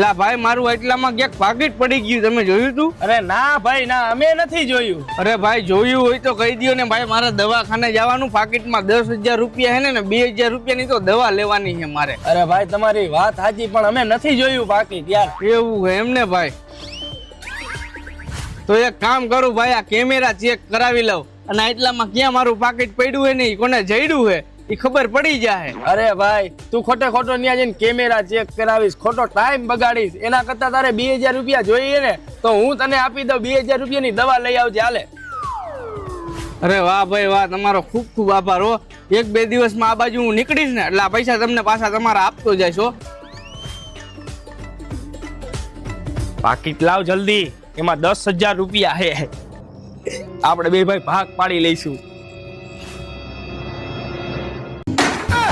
લા ભાઈ મારું એટલામાં ક્યાંક પાકીટ પડી ગયું, તમે જોયું તું? અરે ના ભાઈ ના, અમે નથી જોયું. અરે ભાઈ જોયું હોય તો કહી દો ને ભાઈ, મારે દવાખાને જવાનું, પાકીટમાં 10,000 રૂપિયા હે ને 2,000 રૂપિયાની તો દવા લેવાની છે મારે. અરે ભાઈ તમારી વાત સાચી, પણ અમે નથી જોયું પાકીટ યાર. એવું છે એમને ભાઈ? તો એક કામ કરું ભાઈ, આ કેમેરા ચેક કરાવી લઉં અને એટલામાં ક્યાં મારું પાકીટ પડ્યું હે ને કોને જડ્યું હે એ ખબર પડી જાય. અરે ભાઈ તું ખોટો ત્યાં જઈને કેમેરા ચેક કરાવીશ, ખોટો ટાઈમ બગાડીશ. એના કરતા તારે 2,000 રૂપિયા જોઈએ ને તો હું તને આપી દઉં. 2,000 રૂપિયાની દવા લઈ આવજે હાલે. અરે વાહ ભાઈ વાહ, તમારો ખૂબ ખૂબ આભાર હો. 1-2 દિવસમાં આ બાજુ હું નીકળીશ ને એટલે આ પૈસા તમને પાછા તમારા આપતો જઈશ હો. પાકીટ લાવ જલ્દી, એમાં 10,000 રૂપિયા હે. આપણે બે ભાઈ ભાગ પાડી લઈશું.